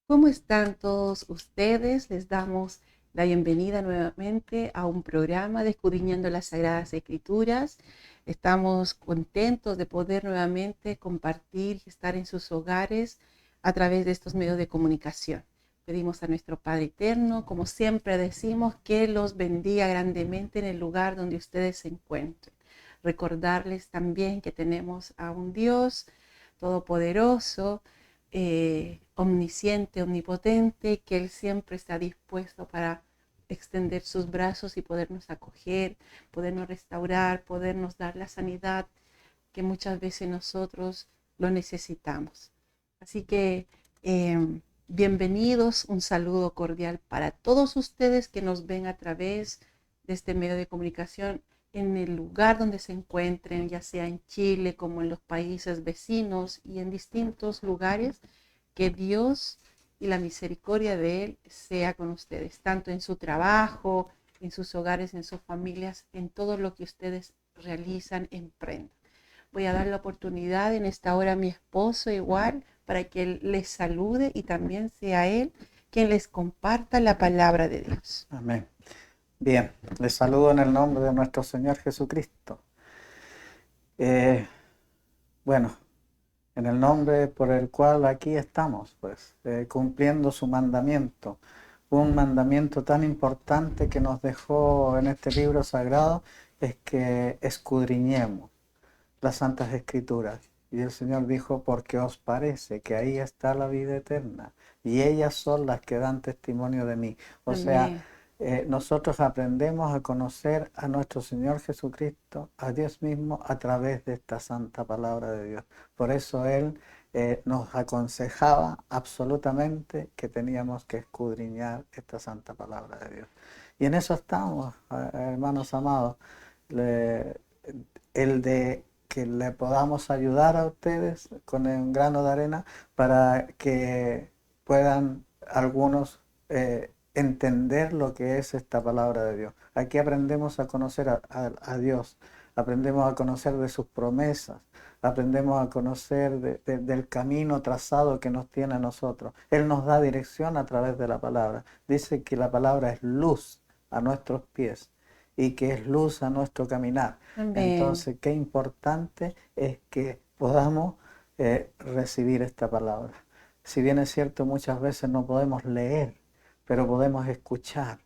¿Cómo están todos ustedes? Les damos la bienvenida nuevamente a un programa de Escudriñando las Sagradas Escrituras. Estamos contentos de poder nuevamente compartir y estar en sus hogares a través de estos medios de comunicación. Pedimos a nuestro Padre Eterno, como siempre decimos, que los bendiga grandemente en el lugar donde ustedes se encuentren. Recordarles también que tenemos a un Dios todopoderoso, omnisciente, omnipotente, que Él siempre está dispuesto para extender sus brazos y podernos acoger, podernos restaurar, podernos dar la sanidad que muchas veces nosotros lo necesitamos. Así que bienvenidos, un saludo cordial para todos ustedes que nos ven a través de este medio de comunicación en el lugar donde se encuentren, ya sea en Chile como en los países vecinos y en distintos lugares. Que Dios y la misericordia de Él sea con ustedes, tanto en su trabajo, en sus hogares, en sus familias, en todo lo que ustedes realizan, emprenden. Voy a dar la oportunidad en esta hora a mi esposo igual para que él les salude y también sea él quien les comparta la palabra de Dios. Amén. Bien, les saludo en el nombre de nuestro Señor Jesucristo. Eh, bueno, en el nombre por el cual aquí estamos, pues, cumpliendo su mandamiento. Un mandamiento tan importante que nos dejó en este libro sagrado es que escudriñemos las Santas Escrituras. Y el Señor dijo, porque os parece que ahí está la vida eterna, y ellas son las que dan testimonio de mí. O sea, Amén. nosotros aprendemos a conocer a nuestro Señor Jesucristo, a Dios mismo, a través de esta santa palabra de Dios. Por eso Él nos aconsejaba absolutamente que teníamos que escudriñar esta santa palabra de Dios. Y en eso estamos, hermanos amados. Le- el de que le podamos ayudar a ustedes con un grano de arena para que puedan algunos entender lo que es esta palabra de Dios. Aquí aprendemos a conocer a Dios, aprendemos a conocer de sus promesas, aprendemos a conocer del camino trazado que nos tiene a nosotros. Él nos da dirección a través de la palabra. Dice que la palabra es luz a nuestros pies y que es luz a nuestro caminar. Amén. Entonces, qué importante es que podamos recibir esta palabra. Si bien es cierto, muchas veces no podemos leer, pero podemos escuchar.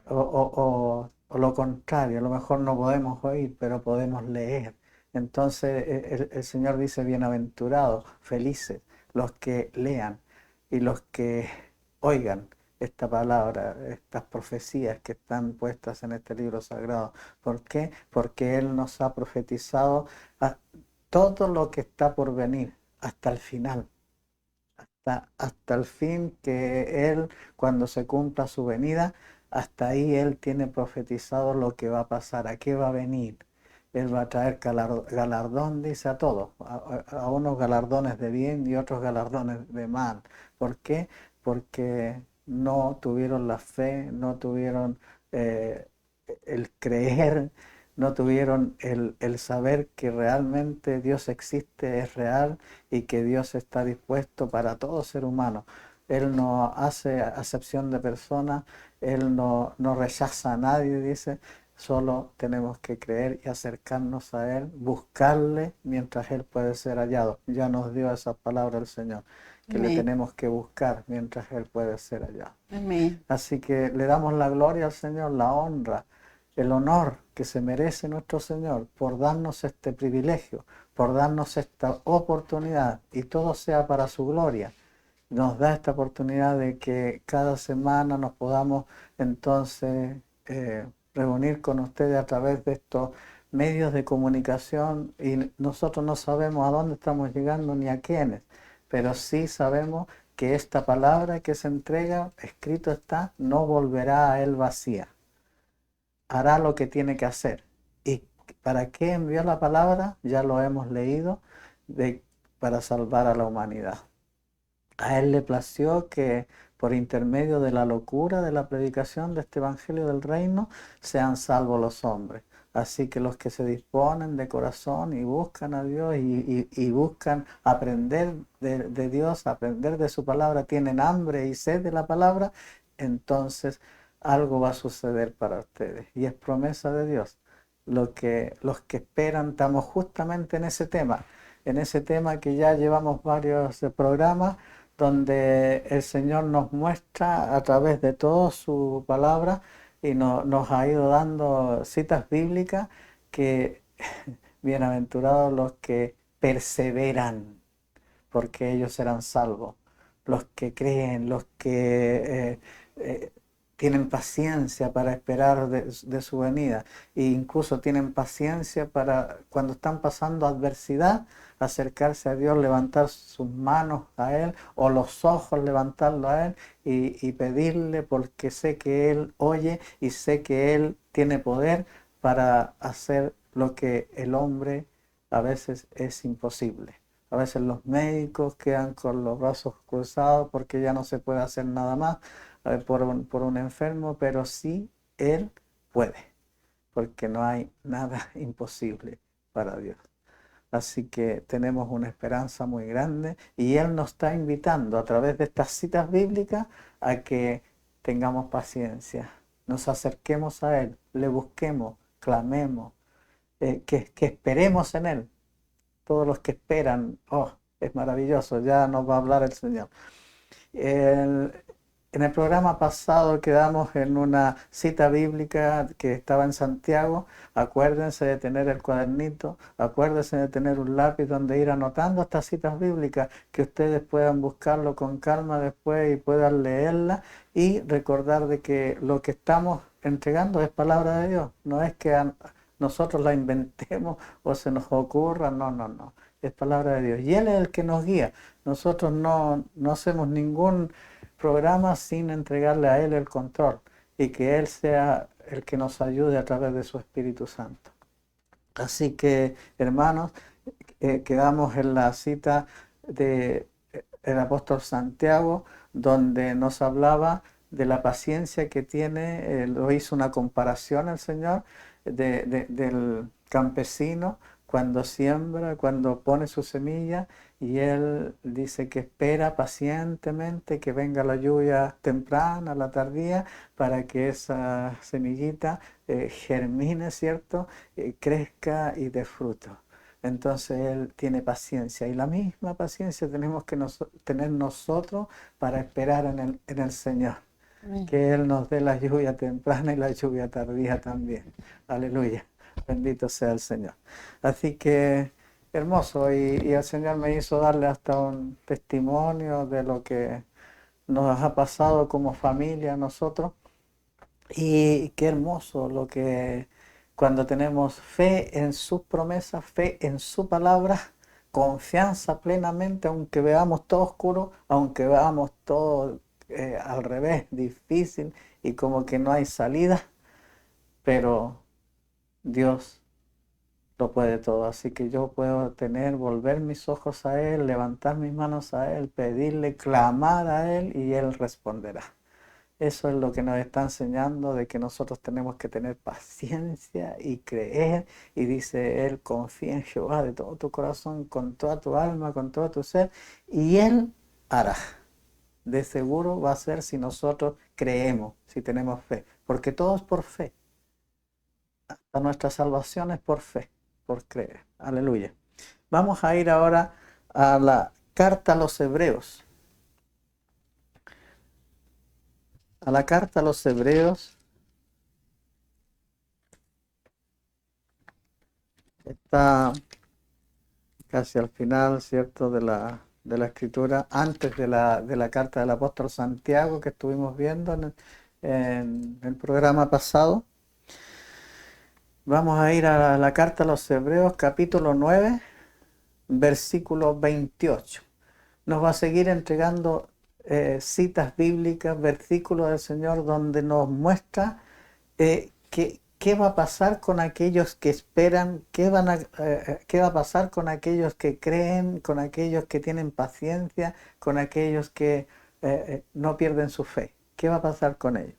O lo contrario, a lo mejor no podemos oír, pero podemos leer. Entonces, el Señor dice, bienaventurados, felices, los que lean y los que oigan esta palabra, estas profecías que están puestas en este libro sagrado. ¿Por qué? Porque Él nos ha profetizado a todo lo que está por venir hasta el final, hasta el fin que Él, cuando se cumpla su venida, hasta ahí Él tiene profetizado lo que va a pasar, a qué va a venir. Él va a traer galardón, dice a todos, a unos galardones de bien y otros galardones de mal. ¿Por qué? Porque no tuvieron la fe, no tuvieron eh, el creer, no tuvieron el saber que realmente Dios existe, es real y que Dios está dispuesto para todo ser humano. Él no hace acepción de personas, Él no rechaza a nadie, dice, solo tenemos que creer y acercarnos a Él, buscarle mientras Él puede ser hallado. Ya nos dio esa palabra el Señor, que le Amén. tenemos que buscar mientras Él puede ser hallado. Amén. Así que le damos la gloria al Señor, la honra, el honor que se merece nuestro Señor por darnos este privilegio, por darnos esta oportunidad y todo sea para su gloria. Nos da esta oportunidad de que cada semana nos podamos entonces reunir con ustedes a través de estos medios de comunicación y nosotros no sabemos a dónde estamos llegando ni a quiénes, pero sí sabemos que esta palabra que se entrega, escrito está, no volverá a él vacía, hará lo que tiene que hacer. ¿Y para qué envió la palabra? Ya lo hemos leído, para salvar a la humanidad. A él le plació que por intermedio de la locura de la predicación de este Evangelio del Reino sean salvos los hombres. Así que los que se disponen de corazón y buscan a Dios y buscan aprender de Dios, aprender de su palabra, tienen hambre y sed de la palabra, entonces algo va a suceder para ustedes. Y es promesa de Dios. Los que esperan, estamos justamente en ese tema que ya llevamos varios programas, donde el Señor nos muestra a través de toda su palabra y nos ha ido dando citas bíblicas que bienaventurados los que perseveran, porque ellos serán salvos. Los que creen, los que tienen paciencia para esperar de su venida, e incluso tienen paciencia para cuando están pasando adversidad, acercarse a Dios, levantar sus manos a Él o los ojos levantarlo a Él y pedirle, porque sé que Él oye y sé que Él tiene poder para hacer lo que el hombre a veces es imposible. A veces los médicos quedan con los brazos cruzados porque ya no se puede hacer nada más por un enfermo, pero sí Él puede, porque no hay nada imposible para Dios. Así que tenemos una esperanza muy grande y Él nos está invitando a través de estas citas bíblicas a que tengamos paciencia, nos acerquemos a Él, le busquemos, clamemos, que esperemos en Él. Todos los que esperan, oh, es maravilloso, ya nos va a hablar el Señor. En el programa pasado quedamos en una cita bíblica que estaba en Santiago. Acuérdense de tener el cuadernito, acuérdense de tener un lápiz donde ir anotando estas citas bíblicas, que ustedes puedan buscarlo con calma después y puedan leerla y recordar de que lo que estamos entregando es palabra de Dios, no es que nosotros la inventemos o se nos ocurra, no, es palabra de Dios. Y Él es el que nos guía. Nosotros no hacemos ningún programa sin entregarle a Él el control y que Él sea el que nos ayude a través de su Espíritu Santo. Así que, hermanos, quedamos en la cita del apóstol Santiago, donde nos hablaba de la paciencia que tiene, lo hizo una comparación el Señor del campesino cuando siembra, cuando pone su semilla, y él dice que espera pacientemente que venga la lluvia temprana, la tardía, para que esa semillita germine, ¿cierto? Crezca y dé fruto. Entonces Él tiene paciencia, y la misma paciencia tenemos que tener nosotros para esperar en el Señor. Amén. Que Él nos dé la lluvia temprana y la lluvia tardía también. Aleluya. Bendito sea el Señor. Así que hermoso, y el Señor me hizo darle hasta un testimonio de lo que nos ha pasado como familia a nosotros. Y qué hermoso lo que cuando tenemos fe en sus promesas, fe en su palabra, confianza plenamente, aunque veamos todo oscuro, aunque veamos todo al revés, difícil y como que no hay salida, pero Dios lo puede todo. Así que yo puedo volver mis ojos a Él, levantar mis manos a Él, pedirle, clamar a Él y Él responderá. Eso es lo que nos está enseñando, de que nosotros tenemos que tener paciencia y creer. Y dice Él, confía en Jehová de todo tu corazón, con toda tu alma, con todo tu ser, y Él hará. De seguro va a ser si nosotros creemos, si tenemos fe. Porque todo es por fe. Hasta nuestra salvación es por fe, por creer. Aleluya. Vamos a ir ahora a la carta a los Hebreos. A la carta a los Hebreos está casi al final, ¿cierto?, de la escritura, antes de la carta del apóstol Santiago que estuvimos viendo en el programa pasado. Vamos a ir a la carta a los Hebreos, capítulo 9, versículo 28. Nos va a seguir entregando citas bíblicas, versículos del Señor, donde nos muestra qué va a pasar con aquellos que esperan, qué va a pasar con aquellos que creen, con aquellos que tienen paciencia, con aquellos que no pierden su fe. ¿Qué va a pasar con ellos?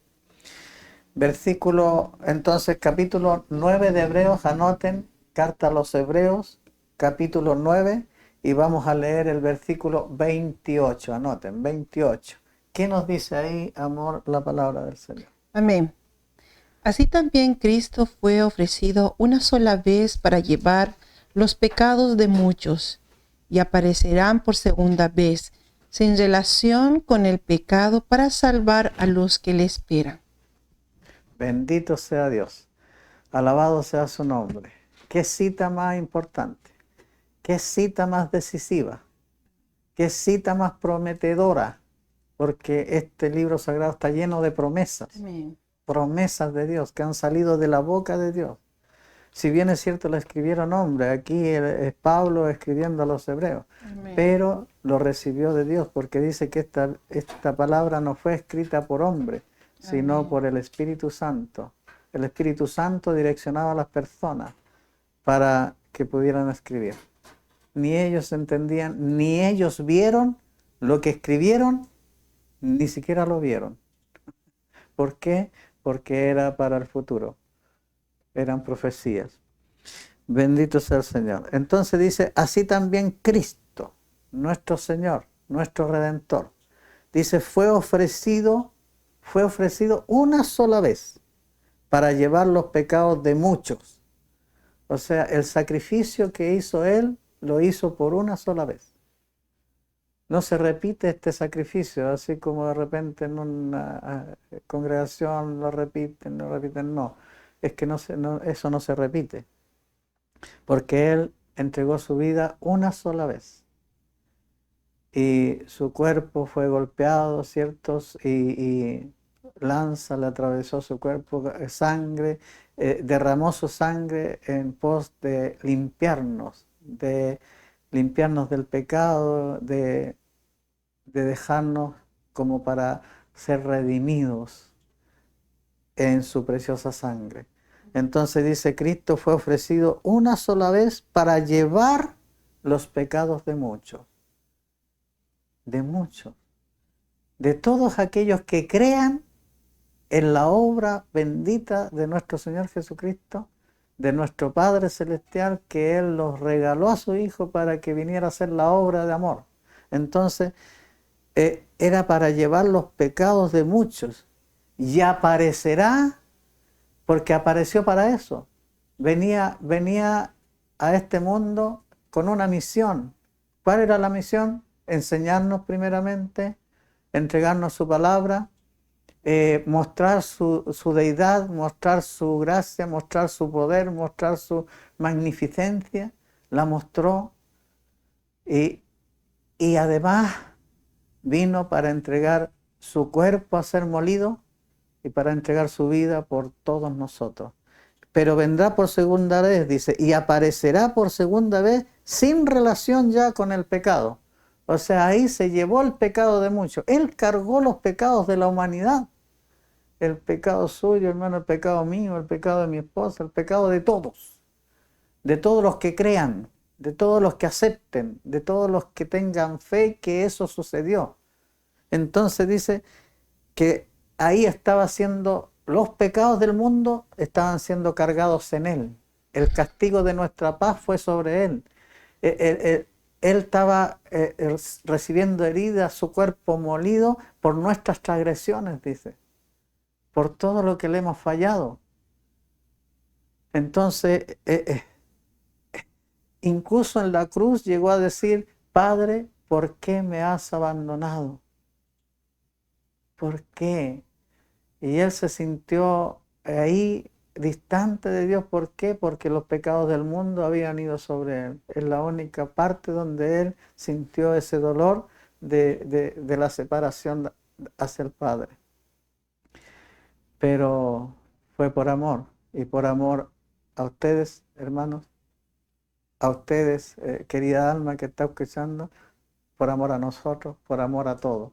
Versículo, entonces, capítulo 9 de Hebreos, anoten, carta a los Hebreos, capítulo 9, y vamos a leer el versículo 28, anoten, 28. ¿Qué nos dice ahí, amor, la palabra del Señor? Amén. Así también Cristo fue ofrecido una sola vez para llevar los pecados de muchos, y aparecerán por segunda vez, sin relación con el pecado, para salvar a los que le esperan. Bendito sea Dios, alabado sea su nombre. ¿Qué cita más importante? ¿Qué cita más decisiva? ¿Qué cita más prometedora? Porque este libro sagrado está lleno de promesas. Amén. Promesas de Dios que han salido de la boca de Dios. Si bien es cierto, la escribieron hombres, aquí es Pablo escribiendo a los hebreos, Amén. pero lo recibió de Dios, porque dice que esta palabra no fue escrita por hombre, sino Amén. por el Espíritu Santo. El Espíritu Santo direccionaba a las personas para que pudieran escribir. Ni ellos entendían, ni ellos vieron lo que escribieron, ni siquiera lo vieron. ¿Por qué? Porque era para el futuro. Eran profecías. Bendito sea el Señor. Entonces dice, así también Cristo, nuestro Señor, nuestro Redentor, dice, fue ofrecido una sola vez para llevar los pecados de muchos. O sea, el sacrificio que hizo Él, lo hizo por una sola vez. No se repite este sacrificio, así como de repente en una congregación lo repiten, no. Es que eso no se repite. Porque Él entregó su vida una sola vez. Y su cuerpo fue golpeado, ¿cierto? Y lanza le atravesó su cuerpo, sangre, derramó su sangre en pos de limpiarnos del pecado, de dejarnos como para ser redimidos en su preciosa sangre. Entonces dice, Cristo fue ofrecido una sola vez para llevar los pecados de muchos, de todos aquellos que crean en la obra bendita de nuestro Señor Jesucristo, de nuestro Padre Celestial, que Él los regaló a su Hijo para que viniera a hacer la obra de amor. Entonces, era para llevar los pecados de muchos, y aparecerá, porque apareció para eso. Venía a este mundo con una misión. ¿Cuál era la misión? Enseñarnos primeramente, entregarnos su palabra, mostrar su deidad, mostrar su gracia, mostrar su poder, mostrar su magnificencia. La mostró y además vino para entregar su cuerpo a ser molido y para entregar su vida por todos nosotros. Pero vendrá por segunda vez, dice, y aparecerá por segunda vez sin relación ya con el pecado. O sea, ahí se llevó el pecado de muchos. Él cargó los pecados de la humanidad. El pecado suyo, hermano, el pecado mío, el pecado de mi esposa, el pecado de todos los que crean, de todos los que acepten, de todos los que tengan fe que eso sucedió. Entonces dice que ahí estaba siendo, los pecados del mundo estaban siendo cargados en Él. El castigo de nuestra paz fue sobre Él. Él estaba recibiendo heridas, su cuerpo molido por nuestras transgresiones, dice, por todo lo que le hemos fallado. Entonces, incluso en la cruz llegó a decir, Padre, ¿por qué me has abandonado? ¿Por qué? Y él se sintió ahí distante de Dios. ¿Por qué? Porque los pecados del mundo habían ido sobre él. Es la única parte donde él sintió ese dolor de la separación hacia el Padre. Pero fue por amor, y por amor a ustedes, hermanos, a ustedes, querida alma que está escuchando, por amor a nosotros, por amor a todos.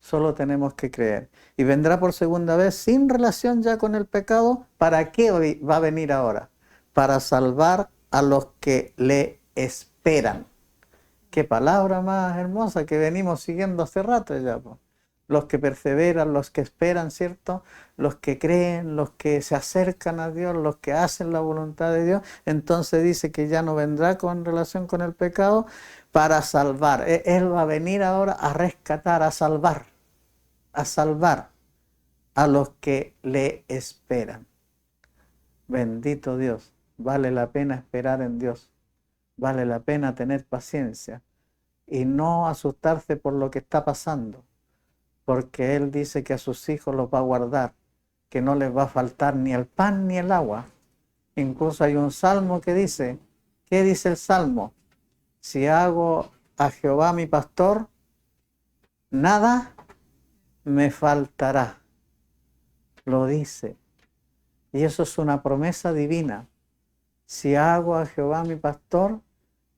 Solo tenemos que creer. Y vendrá por segunda vez sin relación ya con el pecado. ¿Para qué va a venir ahora? Para salvar a los que le esperan. Qué palabra más hermosa que venimos siguiendo hace rato ya. los que perseveran, los que esperan, ¿cierto? Los que creen, los que se acercan a Dios, los que hacen la voluntad de Dios. Entonces dice que ya no vendrá con relación con el pecado para salvar. Él va a venir ahora a rescatar, a salvar a los que le esperan. Bendito Dios. Vale la pena esperar en Dios. Vale la pena tener paciencia y no asustarse por lo que está pasando, porque Él dice que a sus hijos los va a guardar, que no les va a faltar ni el pan ni el agua. Incluso hay un salmo que dice, ¿qué dice el salmo? Si hago a Jehová mi pastor, nada me faltará. Lo dice. Y eso es una promesa divina. Si hago a Jehová mi pastor,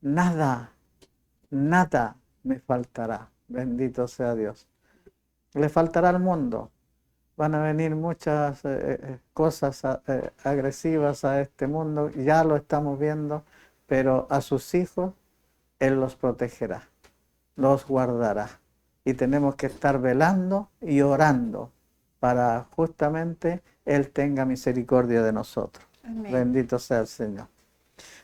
nada me faltará. Bendito sea Dios. Le faltará al mundo. Van a venir muchas cosas agresivas a este mundo. Ya lo estamos viendo. Pero a sus hijos, Él los protegerá. Los guardará. Y tenemos que estar velando y orando para justamente Él tenga misericordia de nosotros. Amén. Bendito sea el Señor.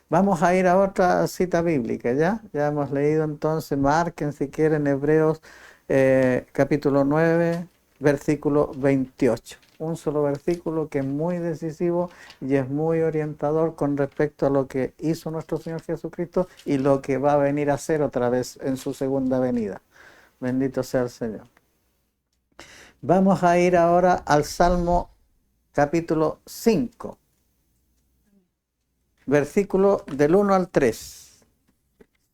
Vamos a ir a otra cita bíblica, ¿ya? Ya hemos leído entonces, marquen si quieren Hebreos capítulo 9, versículo 28. Un solo versículo que es muy decisivo y es muy orientador con respecto a lo que hizo nuestro Señor Jesucristo y lo que va a venir a hacer otra vez en su segunda venida. Bendito sea el Señor. Vamos a ir ahora al Salmo capítulo 5. Versículo del 1 al 3.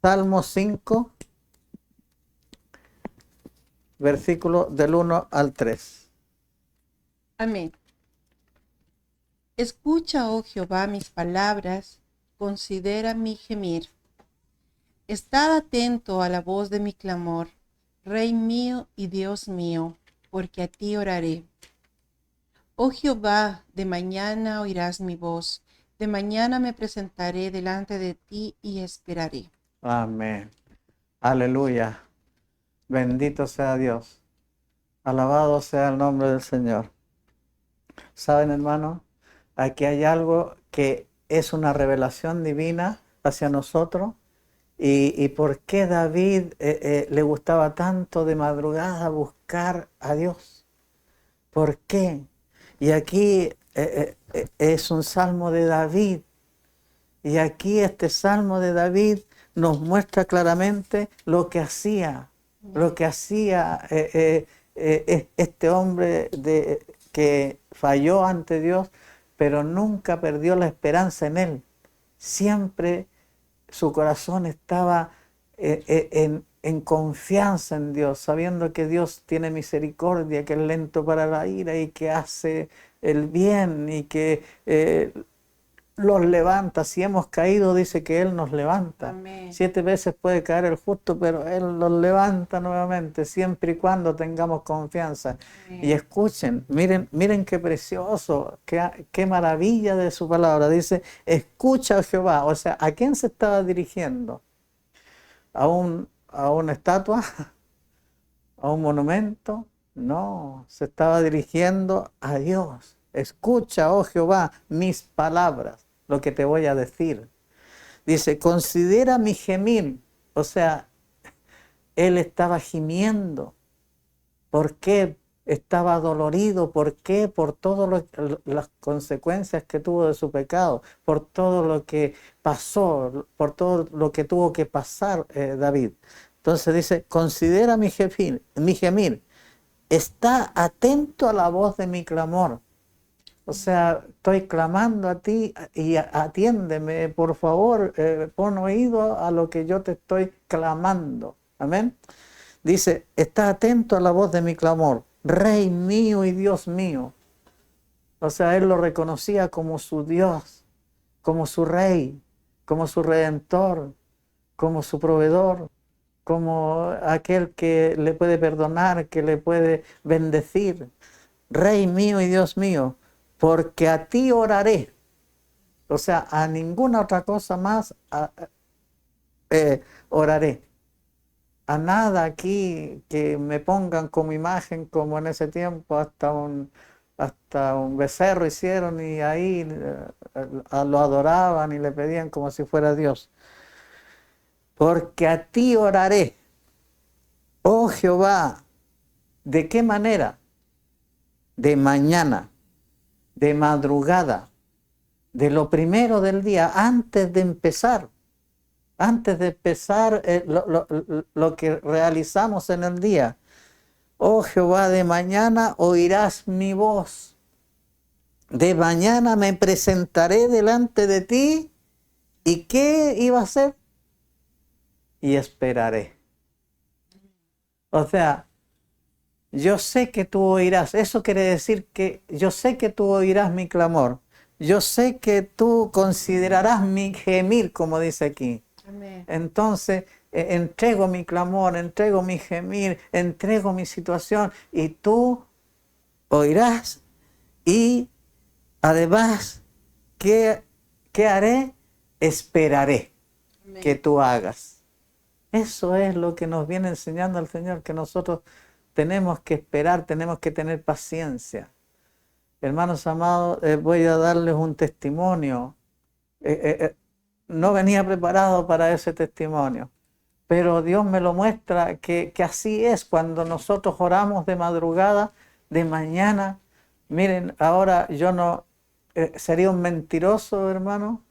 Salmo 5, versículo del 1 al 3. Amén. Escucha, oh Jehová, mis palabras, considera mi gemir. Estad atento a la voz de mi clamor, Rey mío y Dios mío, porque a ti oraré. Oh Jehová, de mañana oirás mi voz, de mañana me presentaré delante de ti y esperaré. Amén. Aleluya. Bendito sea Dios. Alabado sea el nombre del Señor. ¿Saben, hermano? Aquí hay algo que es una revelación divina hacia nosotros. ¿Y por qué David le gustaba tanto de madrugada buscar a Dios? ¿Por qué? Y aquí es un salmo de David. Y aquí este salmo de David nos muestra claramente lo que hacía este hombre que falló ante Dios, pero nunca perdió la esperanza en Él. Siempre su corazón estaba en confianza en Dios, sabiendo que Dios tiene misericordia, que es lento para la ira y que hace el bien y que los levanta. Si hemos caído, dice que Él nos levanta. Amén. 7 veces puede caer el justo, pero Él los levanta nuevamente, siempre y cuando tengamos confianza. Amén. Y escuchen, miren qué precioso, qué maravilla de su palabra. Dice, escucha a Jehová. O sea, ¿a quién se estaba dirigiendo? ¿A una estatua? ¿A un monumento? No, se estaba dirigiendo a Dios. Escucha, oh Jehová, mis palabras, lo que te voy a decir. Dice, considera mi gemir. O sea, él estaba gimiendo. ¿Por qué? Estaba dolorido. ¿Por qué? Por todas las consecuencias que tuvo de su pecado, por todo lo que pasó, por todo lo que tuvo que pasar David. Entonces dice, considera mi gemir. Está atento a la voz de mi clamor. O sea, estoy clamando a ti y atiéndeme, por favor, pon oído a lo que yo te estoy clamando. Amén. Dice, está atento a la voz de mi clamor, Rey mío y Dios mío. O sea, él lo reconocía como su Dios, como su Rey, como su Redentor, como su proveedor, como aquel que le puede perdonar, que le puede bendecir. Rey mío y Dios mío, porque a ti oraré. O sea, a ninguna otra cosa más oraré. a nada aquí que me pongan como imagen, como en ese tiempo hasta un becerro hicieron y ahí lo adoraban y le pedían como si fuera Dios. Porque a ti oraré, oh Jehová. ¿De qué manera? De mañana, de madrugada, de lo primero del día, antes de empezar lo que realizamos en el día. Oh Jehová, de mañana oirás mi voz. De mañana me presentaré delante de ti. ¿Y qué iba a hacer? Y esperaré. O sea, yo sé que tú oirás. Eso quiere decir que yo sé que tú oirás mi clamor. Yo sé que tú considerarás mi gemir, como dice aquí. Amén. Entonces, entrego mi clamor, entrego mi gemir, entrego mi situación y tú oirás. Y además, ¿qué haré? Esperaré que Amén. tú hagas. Eso es lo que nos viene enseñando el Señor, que nosotros tenemos que esperar, tenemos que tener paciencia. Hermanos amados, voy a darles un testimonio. No venía preparado para ese testimonio, pero Dios me lo muestra que así es cuando nosotros oramos de madrugada, de mañana. Miren, ahora yo no, sería un mentiroso, hermano,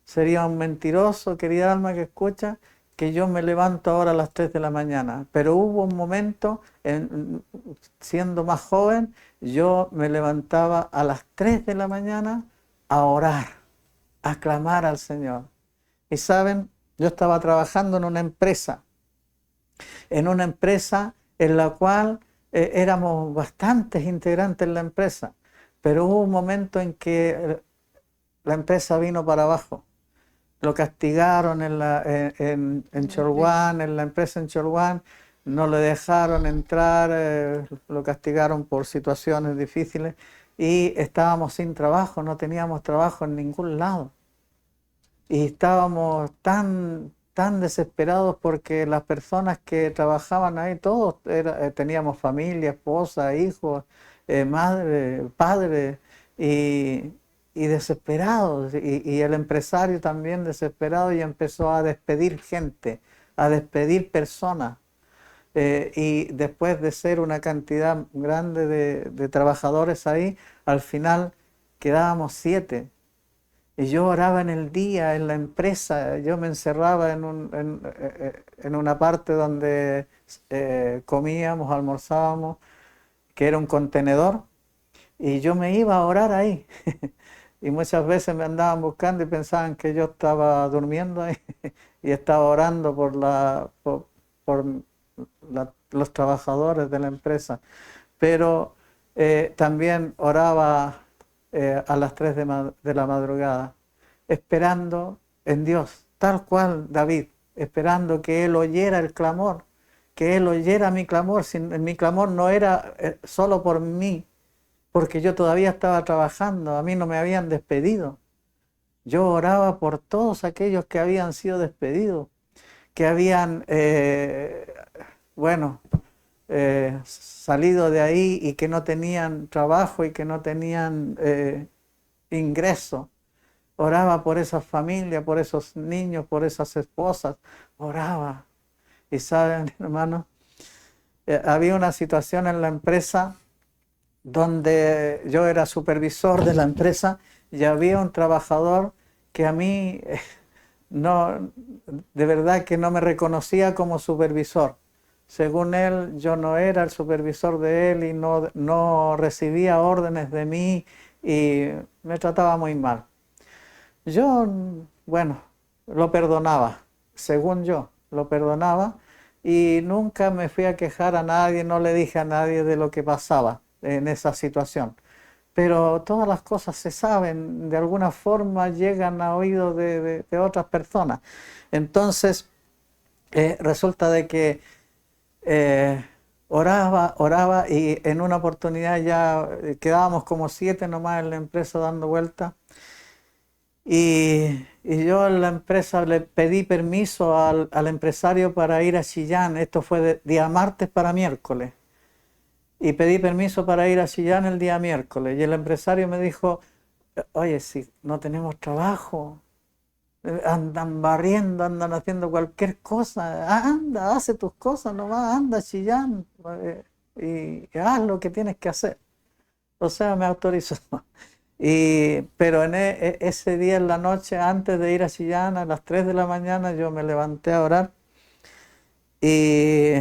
sería un mentiroso, querida alma que escucha, que yo me levanto ahora a las 3 de la mañana, pero hubo un momento, siendo más joven, yo me levantaba a las 3 de la mañana a orar, a clamar al Señor. Y saben, yo estaba trabajando en una empresa en la cual éramos bastantes integrantes en la empresa, pero hubo un momento en que la empresa vino para abajo. Lo castigaron en Cholguán, en la empresa en Cholguán, no le dejaron entrar, lo castigaron por situaciones difíciles y estábamos sin trabajo, no teníamos trabajo en ningún lado. Y estábamos tan desesperados porque las personas que trabajaban ahí, todos teníamos familia, esposa, hijos, madre, padre, y, y desesperados. Y el empresario también desesperado y empezó a despedir gente, a despedir personas. Y después de ser una cantidad grande de trabajadores ahí, al final quedábamos 7. Y yo oraba en el día, en la empresa, yo me encerraba en una parte donde comíamos, almorzábamos, que era un contenedor, y yo me iba a orar ahí. Y muchas veces me andaban buscando y pensaban que yo estaba durmiendo ahí y estaba orando por los trabajadores de la empresa. Pero también oraba a las 3 de la madrugada, esperando en Dios, tal cual David, esperando que Él oyera el clamor, que Él oyera mi clamor. Mi clamor no era solo por mí, porque yo todavía estaba trabajando, a mí no me habían despedido. Yo oraba por todos aquellos que habían sido despedidos, que habían, bueno, salido de ahí y que no tenían trabajo y que no tenían ingreso. Oraba por esas familias, por esos niños, por esas esposas. Oraba. Y saben, hermano, había una situación en la empresa donde yo era supervisor de la empresa y había un trabajador que a mí no, de verdad que no me reconocía como supervisor. Según él, yo no era el supervisor de él y no recibía órdenes de mí y me trataba muy mal. Yo, bueno, lo perdonaba, según yo, lo perdonaba y nunca me fui a quejar a nadie, no le dije a nadie de lo que pasaba en esa situación. Pero todas las cosas se saben, de alguna forma llegan a oídos de otras personas. Entonces, resulta de que oraba y en una oportunidad ya quedábamos como 7 nomás en la empresa dando vueltas Y yo en la empresa le pedí permiso al empresario para ir a Chillán. Esto fue de día martes para miércoles. Y pedí permiso para ir a Chillán el día miércoles. Y el empresario me dijo, oye, si no tenemos trabajo, andan barriendo, andan haciendo cualquier cosa, anda, hace tus cosas nomás, anda a Chillán y haz lo que tienes que hacer. O sea, me autorizó. Pero ese día en la noche, antes de ir a Chillán, a las 3 de la mañana, yo me levanté a orar y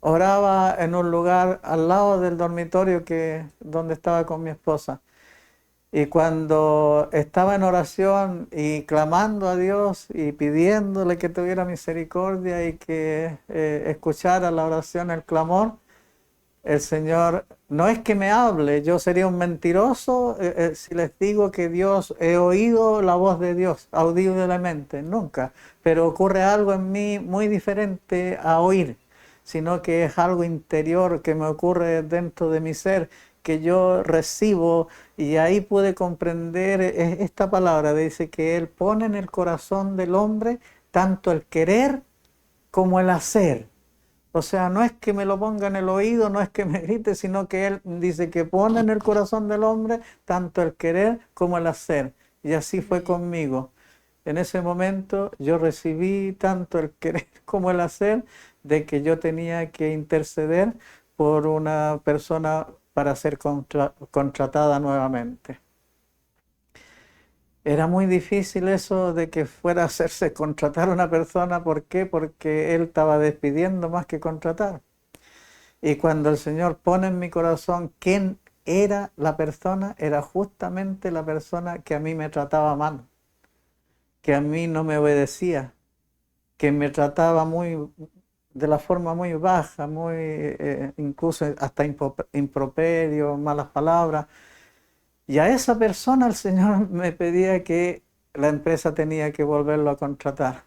oraba en un lugar al lado del dormitorio donde estaba con mi esposa. Y cuando estaba en oración y clamando a Dios y pidiéndole que tuviera misericordia y que escuchara la oración, el clamor, el Señor, no es que me hable, yo sería un mentiroso si les digo que Dios, he oído la voz de Dios audiblemente, nunca, pero ocurre algo en mí muy diferente a oír, sino que es algo interior que me ocurre dentro de mi ser, que yo recibo y ahí pude comprender esta palabra, dice que Él pone en el corazón del hombre tanto el querer como el hacer. O sea, no es que me lo ponga en el oído, no es que me grite, sino que Él dice que pone en el corazón del hombre tanto el querer como el hacer. Y así fue conmigo. En ese momento yo recibí tanto el querer como el hacer de que yo tenía que interceder por una persona para ser contratada nuevamente. Era muy difícil eso de que fuera a hacerse contratar a una persona. ¿Por qué? Porque él estaba despidiendo más que contratar. Y cuando el Señor pone en mi corazón quién era la persona, era justamente la persona que a mí me trataba mal, que a mí no me obedecía, que me trataba de la forma muy baja, incluso hasta improperio, malas palabras. Y a esa persona el Señor me pedía que la empresa tenía que volverlo a contratar.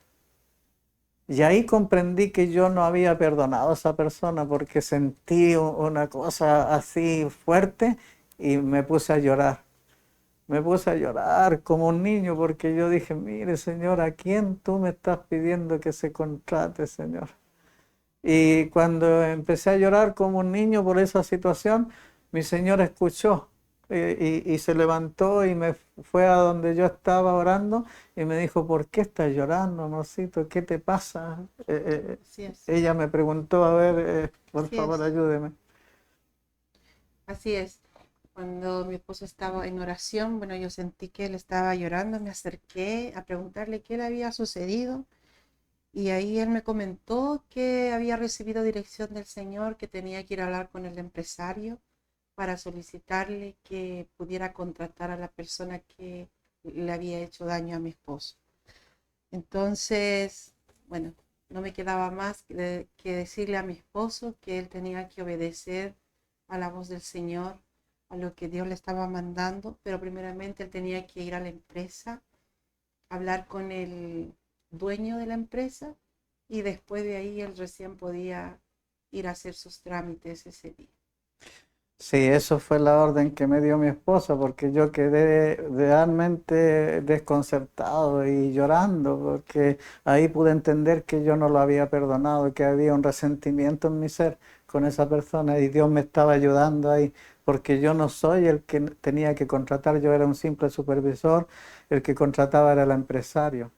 Y ahí comprendí que yo no había perdonado a esa persona porque sentí una cosa así fuerte y me puse a llorar. Me puse a llorar como un niño porque yo dije, mire Señor, ¿a quién tú me estás pidiendo que se contrate, Señor? Y cuando empecé a llorar como un niño por esa situación, mi Señor escuchó y se levantó y me fue a donde yo estaba orando y me dijo, ¿por qué estás llorando, amorcito? ¿Qué te pasa? Así es, Ella me preguntó, a ver, por así favor, es, ayúdeme. así es. Cuando mi esposo estaba en oración, bueno, yo sentí que él estaba llorando, me acerqué a preguntarle qué le había sucedido y ahí él me comentó que había recibido dirección del Señor, que tenía que ir a hablar con el empresario para solicitarle que pudiera contratar a la persona que le había hecho daño a mi esposo. Entonces, bueno, no me quedaba más que decirle a mi esposo que él tenía que obedecer a la voz del Señor, a lo que Dios le estaba mandando, pero primeramente él tenía que ir a la empresa, hablar con el dueño de la empresa y después de ahí él recién podía ir a hacer sus trámites ese día. Sí, eso fue la orden que me dio mi esposa, porque yo quedé realmente desconcertado y llorando, porque ahí pude entender que yo no lo había perdonado, que había un resentimiento en mi ser con esa persona y Dios me estaba ayudando ahí, porque yo no soy el que tenía que contratar, yo era un simple supervisor, el que contrataba era el empresario.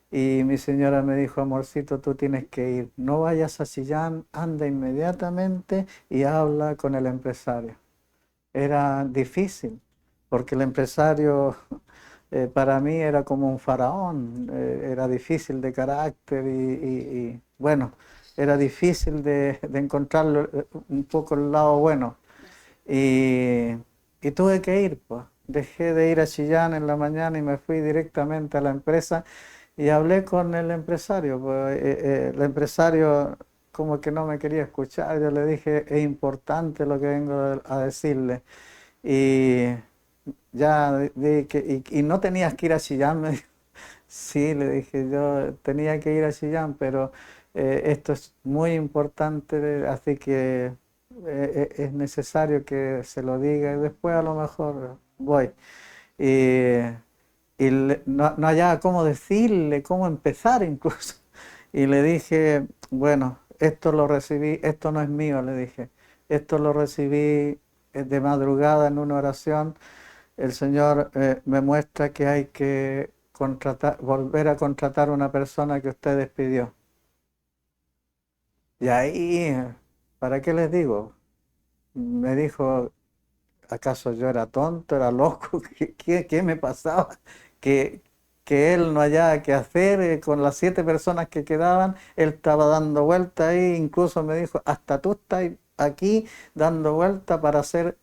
Y mi señora me dijo, amorcito, tú tienes que ir, no vayas a Chillán, anda inmediatamente y habla con el empresario. Era difícil, porque el empresario para mí era como un faraón, era difícil de carácter bueno, era difícil de encontrarlo un poco el lado bueno. Y, y tuve que ir, pues. Dejé de ir a Chillán en la mañana y me fui directamente a la empresa y hablé con el empresario. Pues, el empresario como que no me quería escuchar. Yo le dije, es importante lo que vengo a decirle. Y ya, y no tenías que ir a Chillán, me dijo. Sí, le dije, yo tenía que ir a Chillán, pero esto es muy importante, así que es necesario que se lo diga y después a lo mejor voy. Y, y no hallaba cómo decirle, cómo empezar incluso. Y le dije, bueno, esto lo recibí, esto no es mío, le dije, esto lo recibí de madrugada en una oración. El Señor me muestra que hay que volver a contratar a una persona que usted despidió. Y ahí, ¿para qué les digo? Me dijo, ¿acaso yo era tonto, era loco? ¿Qué me pasaba? Que, que él no hallaba qué hacer con las 7 personas que quedaban, él estaba dando vuelta ahí, incluso me dijo, hasta tú estás aquí dando vuelta para ser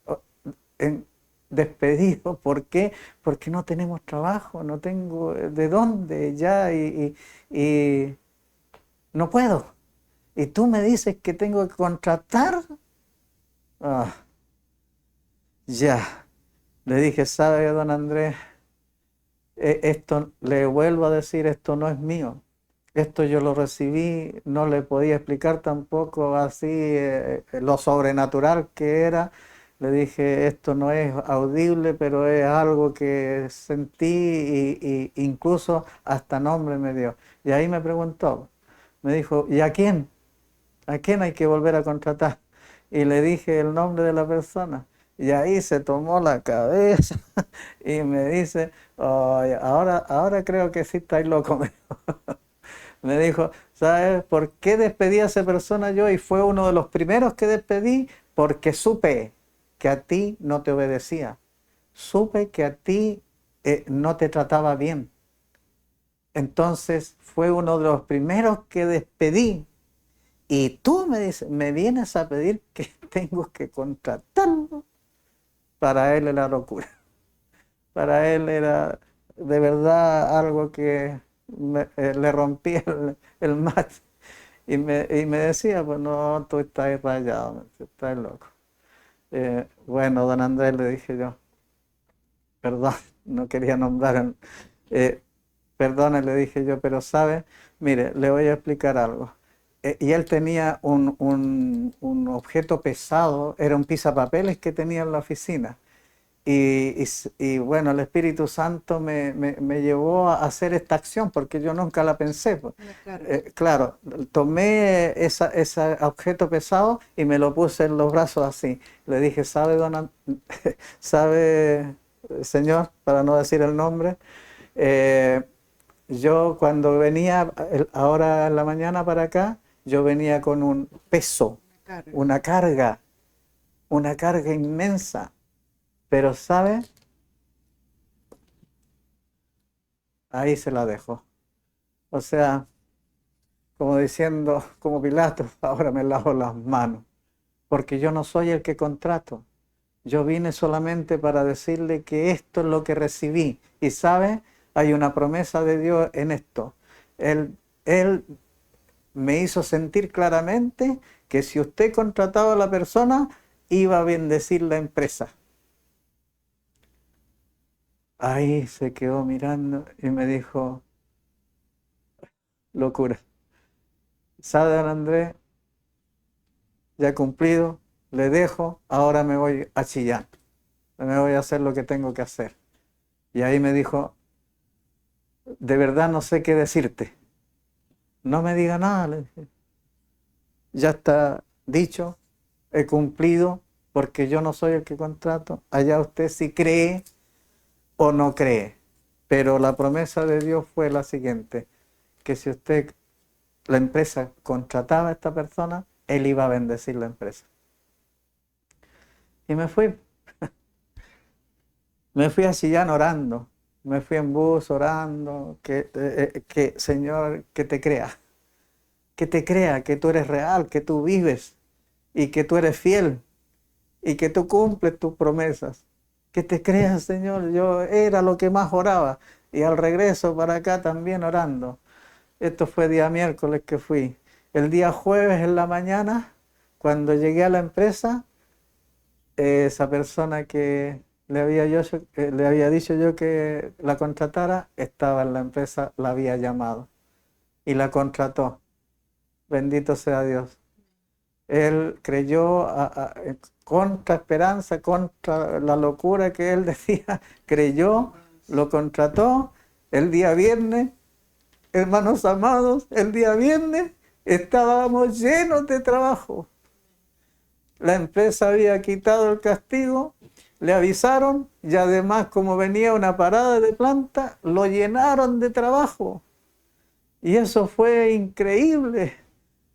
despedido. ¿Por qué? Porque no tenemos trabajo, no tengo de dónde ya y no puedo. Y tú me dices que tengo que contratar. Ah, ya. Le dije, ¿sabe, don Andrés? Esto, le vuelvo a decir, esto no es mío. Esto yo lo recibí, no le podía explicar tampoco así lo sobrenatural que era. Le dije, esto no es audible, pero es algo que sentí y incluso hasta nombre me dio. Y ahí me preguntó, me dijo, ¿y a quién? ¿A quién hay que volver a contratar? Y le dije el nombre de la persona. Y ahí se tomó la cabeza y me dice, "Ay, ahora creo que sí estáis loco". Me dijo, ¿sabes por qué despedí a esa persona yo? Y fue uno de los primeros que despedí porque supe que a ti no te obedecía. Supe que a ti no te trataba bien. Entonces fue uno de los primeros que despedí. Y tú me dices, me vienes a pedir que tengo que contratarlo. Para él era locura. Para él era de verdad algo que le rompía el mate. Y me decía, pues no, tú estás rayado, estás loco. Bueno, don Andrés, le dije yo, perdón, no quería nombrar. Eh, Perdone, le dije yo, pero sabe, mire, le voy a explicar algo. Y él tenía un objeto pesado, era un pisapapeles que tenía en la oficina. Y bueno, el Espíritu Santo me llevó a hacer esta acción porque yo nunca la pensé, pues. Claro, tomé ese objeto pesado y me lo puse en los brazos así. Le dije, ¿sabe, sabe, señor, para no decir el nombre? Yo cuando venía ahora en la mañana para acá, yo venía con un peso, una carga inmensa. Pero, ¿sabe? Ahí se la dejo. O sea, como diciendo, como Pilato, ahora me lavo las manos. Porque yo no soy el que contrato. Yo vine solamente para decirle que esto es lo que recibí. Y, ¿sabe? Hay una promesa de Dios en esto. Él me hizo sentir claramente que si usted contrataba a la persona, iba a bendecir la empresa. Ahí se quedó mirando y me dijo, locura. ¿Sabe, don Andrés? Ya he cumplido, le dejo, ahora me voy a Chillán. Me voy a hacer lo que tengo que hacer. Y ahí me dijo, de verdad no sé qué decirte. No me diga nada, le dije. Ya está dicho, he cumplido, porque yo no soy el que contrato. Allá usted si cree o no cree. Pero la promesa de Dios fue la siguiente, que si usted, la empresa, contrataba a esta persona, él iba a bendecir la empresa. Y me fui. Me fui a Chillán orando, me fui en bus orando, que Señor, que te crea, que tú eres real, que tú vives y que tú eres fiel y que tú cumples tus promesas. Que te crea, Señor, yo era lo que más oraba y al regreso para acá también orando. Esto fue día miércoles que fui. El día jueves en la mañana, cuando llegué a la empresa, esa persona que le había dicho yo que la contratara, estaba en la empresa, la había llamado y la contrató. Bendito sea Dios. Él creyó contra esperanza, contra la locura que él decía, creyó lo contrató el día viernes. Hermanos amados, el día viernes estábamos llenos de trabajo. La empresa había quitado el castigo, le avisaron y además, como venía una parada de planta, lo llenaron de trabajo. Y eso fue increíble.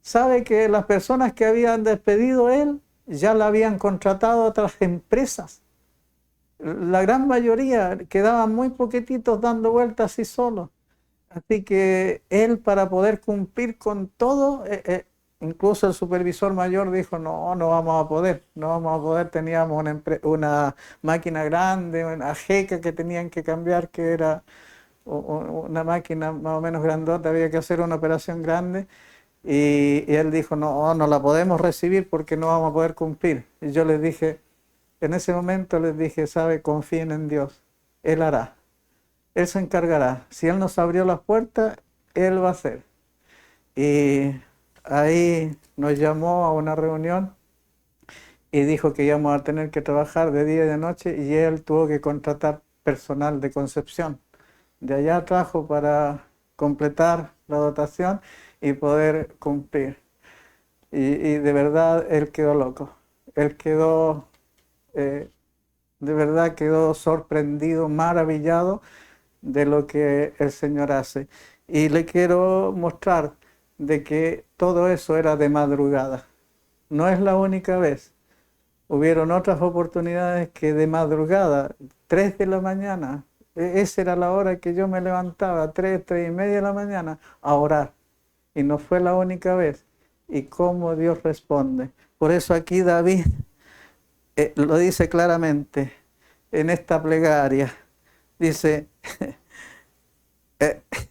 Sabe que las personas que habían despedido él ya la habían contratado a otras empresas. La gran mayoría quedaban muy poquititos dando vueltas así solos. Así que él, para poder cumplir con todo, incluso el supervisor mayor dijo, no, no vamos a poder, no vamos a poder. Teníamos una máquina grande, una jeca que tenían que cambiar, que era una máquina más o menos grandota, había que hacer una operación grande. Y él dijo, no, no la podemos recibir porque no vamos a poder cumplir. Y yo les dije, en ese momento les dije, sabe, confíen en Dios, Él hará. Él se encargará. Si Él nos abrió las puertas, Él va a hacer. Y ahí nos llamó a una reunión y dijo que íbamos a tener que trabajar de día y de noche y Él tuvo que contratar personal de Concepción. De allá trajo para completar la dotación y poder cumplir. Y de verdad Él quedó loco. Él quedó, de verdad quedó sorprendido, maravillado de lo que el Señor hace. Y le quiero mostrar de que todo eso era de madrugada. No es la única vez. Hubieron otras oportunidades que de madrugada, 3 de la mañana, esa era la hora que yo me levantaba, 3, 3:30 de la mañana, a orar. Y no fue la única vez. Y cómo Dios responde. Por eso aquí David lo dice claramente en esta plegaria. Dice,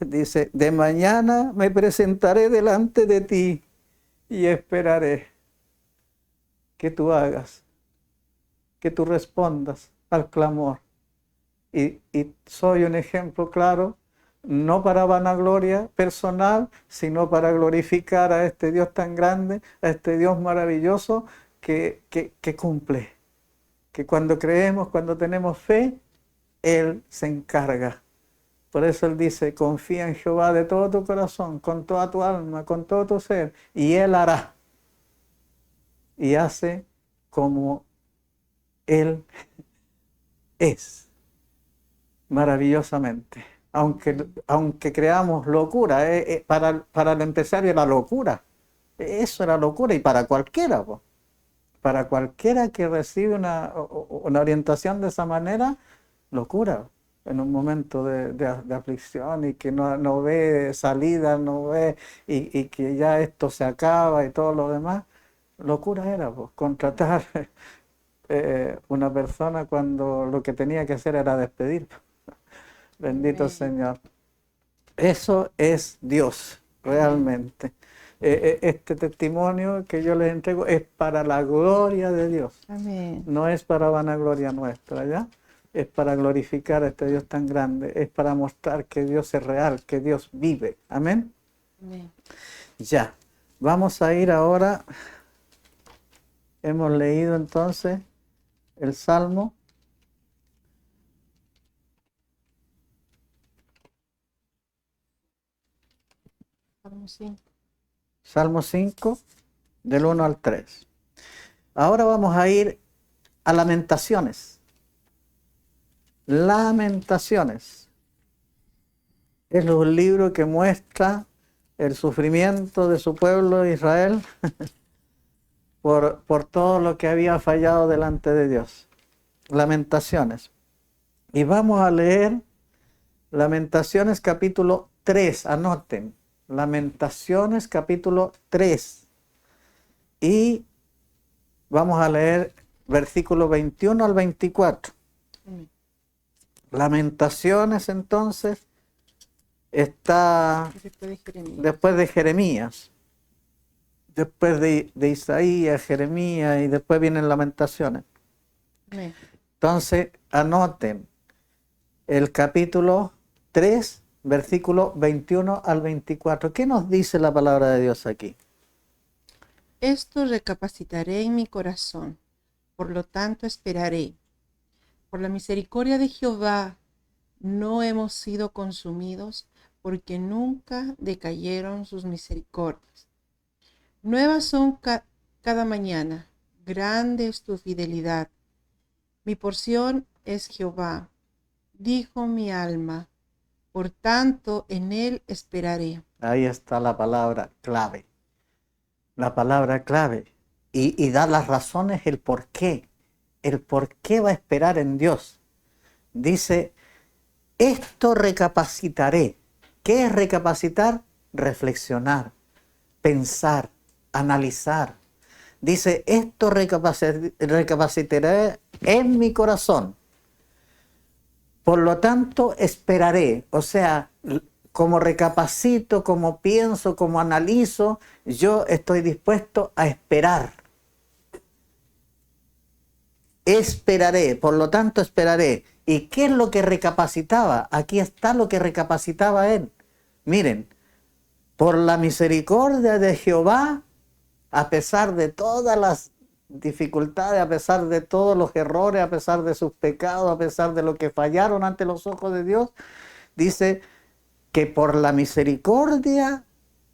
dice, de mañana me presentaré delante de ti y esperaré que tú hagas, que tú respondas al clamor. Y soy un ejemplo claro, no para vanagloria personal, sino para glorificar a este Dios tan grande, a este Dios maravilloso que cumple. Que cuando creemos, cuando tenemos fe, Él se encarga. Por eso Él dice, confía en Jehová de todo tu corazón, con toda tu alma, con todo tu ser, y Él hará. Y hace como Él es, maravillosamente. Aunque creamos locura, para el empresario era locura. Eso era locura, y para cualquiera, po. Para cualquiera que recibe una orientación de esa manera, locura. En un momento de aflicción y que no ve salida, no ve, y que ya esto se acaba y todo lo demás, locura era, pues, contratar una persona cuando lo que tenía que hacer era despedir. Bendito Amén. Señor. Eso es Dios, realmente. Este testimonio que yo les entrego es para la gloria de Dios. Amén. No es para vanagloria nuestra, ¿ya? Es para glorificar a este Dios tan grande, es para mostrar que Dios es real, que Dios vive. Amén. Amén. Ya, vamos a ir ahora, hemos leído entonces el Salmo. Salmo 5. Salmo 5, del 1 al 3. Ahora vamos a ir a Lamentaciones. Lamentaciones. Es un libro que muestra el sufrimiento de su pueblo Israel por todo lo que había fallado delante de Dios. Lamentaciones. Y vamos a leer Lamentaciones capítulo 3, anoten. Lamentaciones capítulo 3. Y vamos a leer versículos 21 al 24. Amén. Lamentaciones entonces está Después de Jeremías. después de Jeremías, después de Isaías, Jeremías y después vienen Lamentaciones. Amén. Entonces anoten el capítulo 3, versículo 21 al 24. ¿Qué nos dice la palabra de Dios aquí? Esto recapacitaré en mi corazón, por lo tanto esperaré. Por la misericordia de Jehová no hemos sido consumidos, porque nunca decayeron sus misericordias. Nuevas son cada mañana, grande es tu fidelidad. Mi porción es Jehová, dijo mi alma, por tanto en él esperaré. Ahí está la palabra clave. La palabra clave. Y da las razones, el por qué. El por qué va a esperar en Dios. Dice, esto recapacitaré. ¿Qué es recapacitar? Reflexionar, pensar, analizar. Dice, esto recapacitaré en mi corazón. Por lo tanto, esperaré. O sea, como recapacito, como pienso, como analizo, yo estoy dispuesto a esperar. Esperaré, por lo tanto esperaré. ¿Y qué es lo que recapacitaba? Aquí está lo que recapacitaba él. Miren, por la misericordia de Jehová, a pesar de todas las dificultades, a pesar de todos los errores, a pesar de sus pecados, a pesar de lo que fallaron ante los ojos de Dios, dice que por la misericordia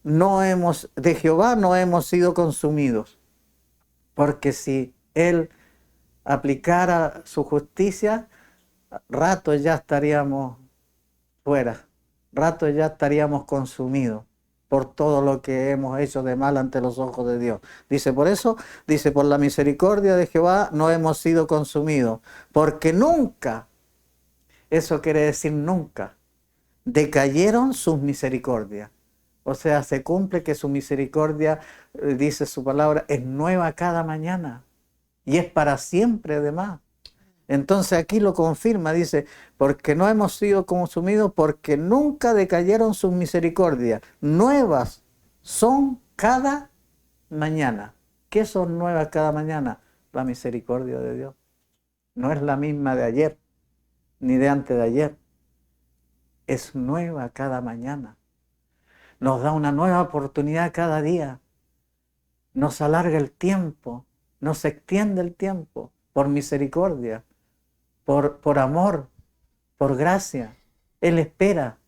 de Jehová no hemos sido consumidos. Porque si Él aplicara su justicia, rato ya estaríamos fuera, rato ya estaríamos consumidos por todo lo que hemos hecho de mal ante los ojos de Dios. Dice, por eso, dice, por la misericordia de Jehová no hemos sido consumidos, porque nunca, eso quiere decir nunca, decayeron sus misericordias. O sea, se cumple que su misericordia, dice su palabra, es nueva cada mañana y es para siempre además. Entonces aquí lo confirma, dice, porque no hemos sido consumidos, porque nunca decayeron sus misericordias. Nuevas son cada mañana. ¿Qué son nuevas cada mañana? La misericordia de Dios. No es la misma de ayer, ni de antes de ayer. Es nueva cada mañana. Nos da una nueva oportunidad cada día. Nos alarga el tiempo, nos extiende el tiempo por misericordia. Por amor, por gracia. Él espera.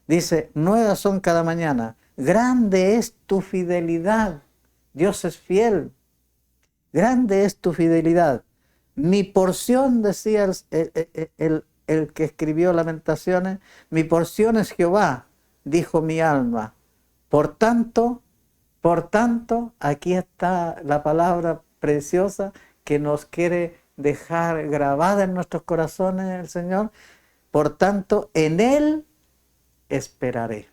Dice, nuevas son cada mañana. Grande es tu fidelidad. Dios es fiel. Grande es tu fidelidad. Mi porción, decía el que escribió Lamentaciones, mi porción es Jehová, dijo mi alma. Por tanto, aquí está la palabra preciosa que nos quiere dejar grabada en nuestros corazones el Señor. Por tanto, en Él esperaré.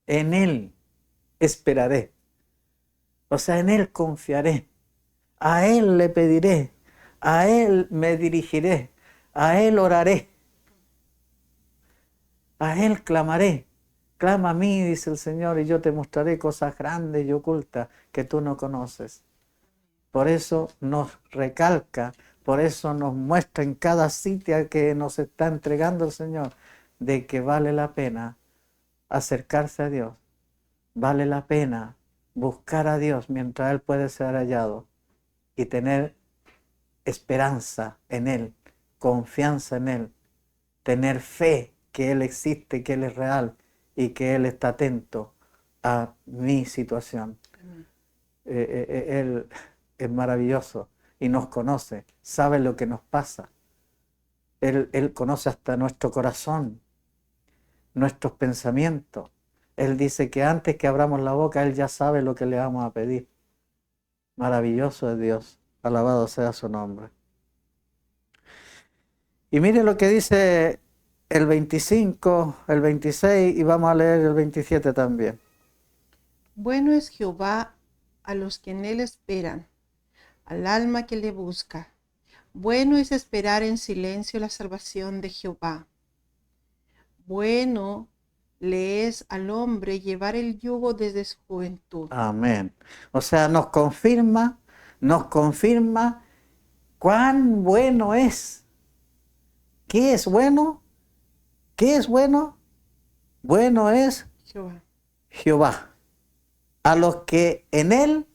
En Él esperaré. O sea, en Él confiaré. A Él le pediré. A Él me dirigiré. A Él oraré. A Él clamaré. Clama a mí, dice el Señor, y yo te mostraré cosas grandes y ocultas que tú no conoces. Por eso nos recalca, por eso nos muestra en cada sitio que nos está entregando el Señor, de que vale la pena acercarse a Dios, vale la pena buscar a Dios mientras Él puede ser hallado y tener esperanza en Él, confianza en Él, tener fe que Él existe, que Él es real y que Él está atento a mi situación. Él es maravilloso y nos conoce, sabe lo que nos pasa. Él conoce hasta nuestro corazón, nuestros pensamientos. Él dice que antes que abramos la boca, Él ya sabe lo que le vamos a pedir. Maravilloso es Dios, alabado sea su nombre. Y mire lo que dice el 25, el 26 y vamos a leer el 27 también. Bueno es Jehová a los que en él esperan, al alma que le busca. Bueno es esperar en silencio la salvación de Jehová. Bueno le es al hombre llevar el yugo desde su juventud. Amén. O sea, nos confirma cuán bueno es. ¿Qué es bueno? ¿Qué es bueno? Bueno es Jehová. A los que en Él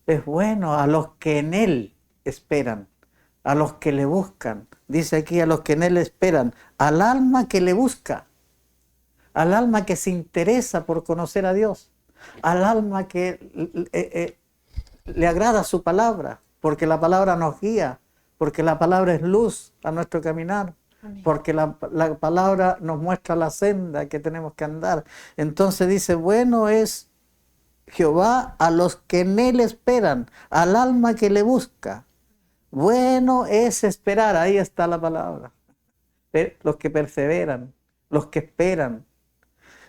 es bueno, a los que en Él esperan, a los que le buscan. Dice aquí, a los que en él esperan, al alma que le busca, al alma que se interesa por conocer a Dios, al alma que le agrada su palabra, porque la palabra nos guía, porque la palabra es luz a nuestro caminar, Amén. porque la palabra nos muestra la senda que tenemos que andar. Entonces dice, bueno es Jehová a los que en él esperan, al alma que le busca. Bueno es esperar, ahí está la palabra. Los que perseveran, los que esperan.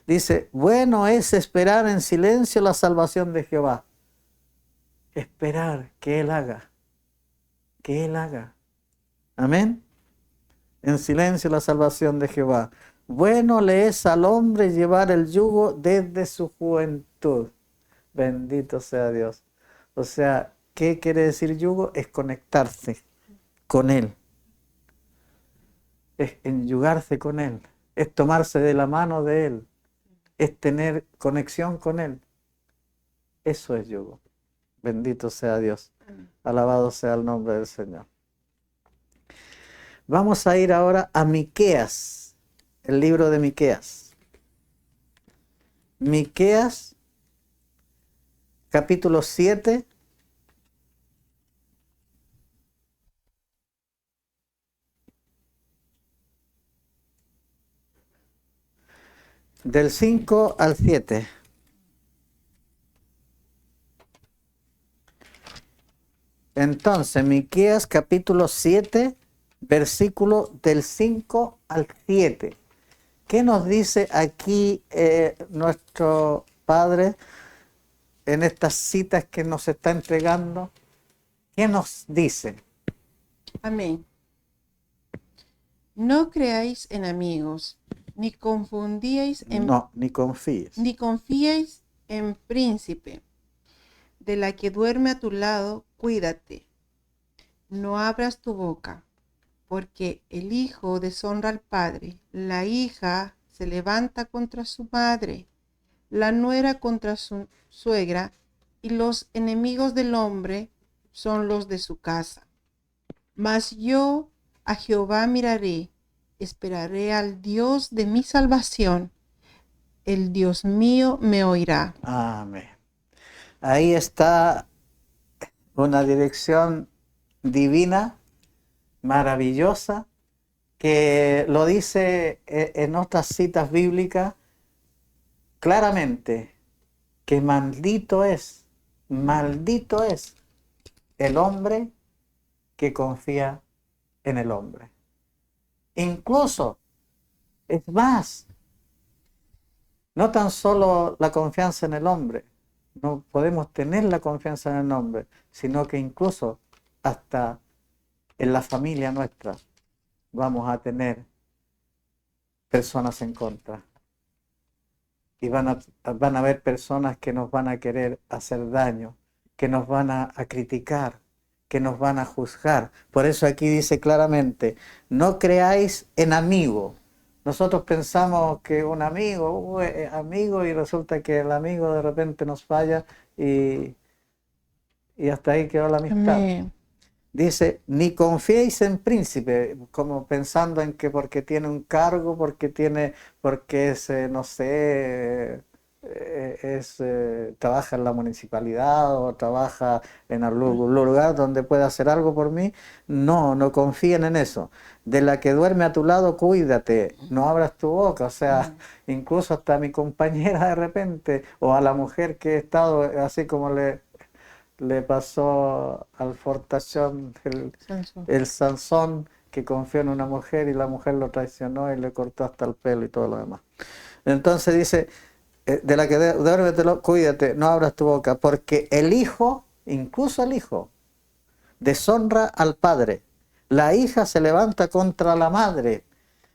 Dice, bueno es esperar en silencio la salvación de Jehová. Esperar que Él haga, que Él haga. Amén. En silencio la salvación de Jehová. Bueno le es al hombre llevar el yugo desde su juventud. Bendito sea Dios. O sea, ¿qué quiere decir yugo? Es conectarse con Él. Es enyugarse con Él. Es tomarse de la mano de Él. Es tener conexión con Él. Eso es yugo. Bendito sea Dios. Alabado sea el nombre del Señor. Vamos a ir ahora a Miqueas, el libro de Miqueas. Miqueas, capítulo 7. Del 5 al 7. Entonces, Miqueas capítulo 7, versículo del 5 al 7. ¿Qué nos dice aquí nuestro Padre en estas citas que nos está entregando? ¿Qué nos dice? Amén. No creáis en amigos, ni confundíais No, ni confíes. ni confiéis en príncipe. De la que duerme a tu lado, cuídate. No abras tu boca, porque el hijo deshonra al padre, la hija se levanta contra su madre, la nuera contra su suegra, y los enemigos del hombre son los de su casa. Mas yo a Jehová miraré, esperaré al Dios de mi salvación. El Dios mío me oirá. Amén. Ahí está una dirección divina, maravillosa, que lo dice en otras citas bíblicas claramente, que maldito es el hombre que confía en el hombre. Incluso, es más, no tan solo la confianza en el hombre, no podemos tener la confianza en el hombre, sino que incluso hasta en la familia nuestra vamos a tener personas en contra. Y van a haber personas que nos van a querer hacer daño, que nos van a criticar, que nos van a juzgar. Por eso aquí dice claramente, no creáis en amigo. Nosotros pensamos que un amigo es amigo y resulta que el amigo de repente nos falla y hasta ahí quedó la amistad. Amén. Dice, ni confiéis en príncipe, como pensando en que porque tiene un cargo, porque es, no sé, trabaja en la municipalidad o trabaja en algún lugar donde pueda hacer algo por mí. No confíen en eso. De la que duerme a tu lado, cuídate, no abras tu boca. O sea, incluso hasta a mi compañera de repente, o a la mujer que he estado, así como le pasó al fortachón el Sansón, que confió en una mujer y la mujer lo traicionó y le cortó hasta el pelo y todo lo demás. Entonces dice, de la que duérmetelo, cuídate, no abras tu boca, porque el hijo, incluso el hijo, deshonra al padre, la hija se levanta contra la madre,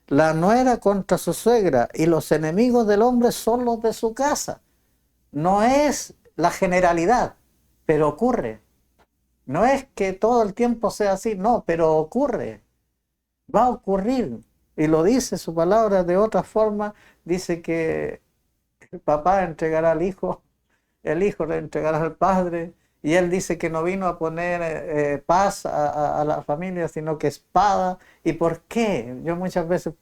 la nuera contra su suegra, y los enemigos del hombre son los de su casa. No es la generalidad, pero ocurre. No es que todo el tiempo sea así, no, pero ocurre. Va a ocurrir. Y lo dice su palabra de otra forma. Dice que el papá entregará al hijo, el hijo le entregará al padre, Y él dice que no vino a poner paz a la familia, sino que espada. ¿Y por qué? Yo muchas veces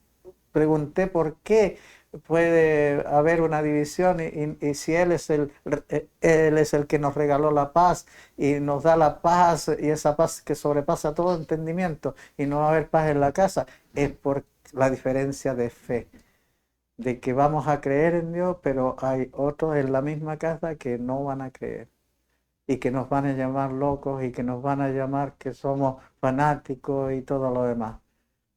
pregunté por qué puede haber una división y si él es el que nos regaló la paz y nos da la paz y esa paz que sobrepasa todo entendimiento y no va a haber paz en la casa, es por la diferencia de fe, de que vamos a creer en Dios, pero hay otros en la misma casa que no van a creer y que nos van a llamar locos y que nos van a llamar que somos fanáticos y todo lo demás.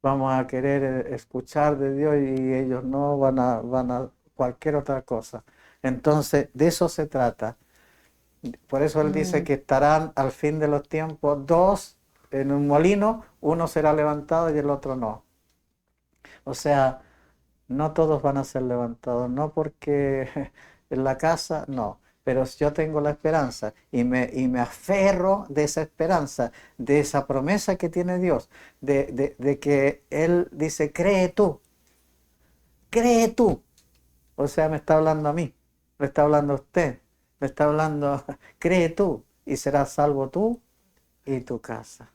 Vamos a querer escuchar de Dios y ellos no van a cualquier otra cosa. Entonces, de eso se trata. Por eso él dice que estarán al fin de los tiempos dos en un molino, uno será levantado y el otro no. O sea, no todos van a ser levantados, no porque en la casa, no. Pero yo tengo la esperanza y me aferro de esa esperanza, de esa promesa que tiene Dios, de que Él dice, cree tú, cree tú. O sea, me está hablando a mí, me está hablando a usted, me está hablando, cree tú y serás salvo tú y tu casa.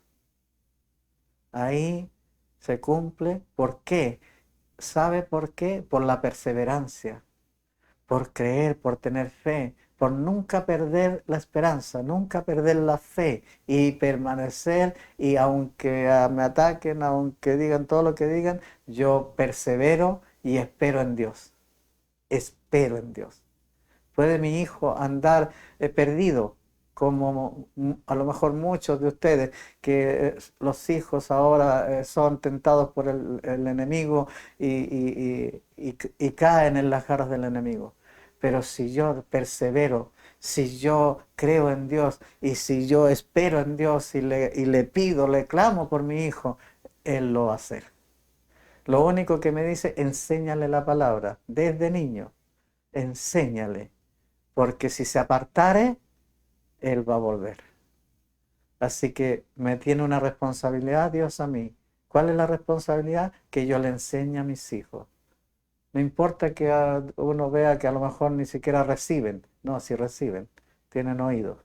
Ahí se cumple. ¿Por qué? ¿Sabe por qué? Por la perseverancia, por creer, por tener fe, por nunca perder la esperanza, nunca perder la fe y permanecer. Y aunque me ataquen, aunque digan todo lo que digan, yo persevero y espero en Dios. Espero en Dios. Puede mi hijo andar perdido, como a lo mejor muchos de ustedes, que los hijos ahora son tentados por el enemigo y caen en las garras del enemigo. Pero si yo persevero, si yo creo en Dios y si yo espero en Dios y le pido, le clamo por mi hijo, Él lo va a hacer. Lo único que me dice, enséñale la palabra desde niño, enséñale. Porque si se apartare, Él va a volver. Así que me tiene una responsabilidad Dios a mí. ¿Cuál es la responsabilidad? Que yo le enseñe a mis hijos. No importa que uno vea que a lo mejor ni siquiera reciben. No, si reciben, tienen oídos.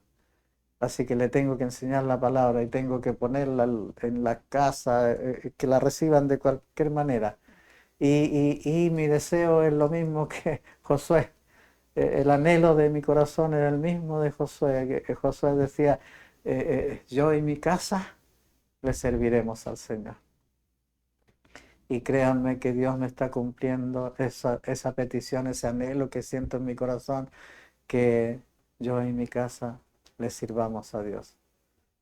Así que le tengo que enseñar la palabra y tengo que ponerla en la casa, que la reciban de cualquier manera. Y mi deseo es lo mismo que Josué. El anhelo de mi corazón era el mismo de Josué, que Josué decía, yo y mi casa le serviremos al Señor. Y créanme que Dios me está cumpliendo esa petición, ese anhelo que siento en mi corazón, que yo y mi casa le sirvamos a Dios.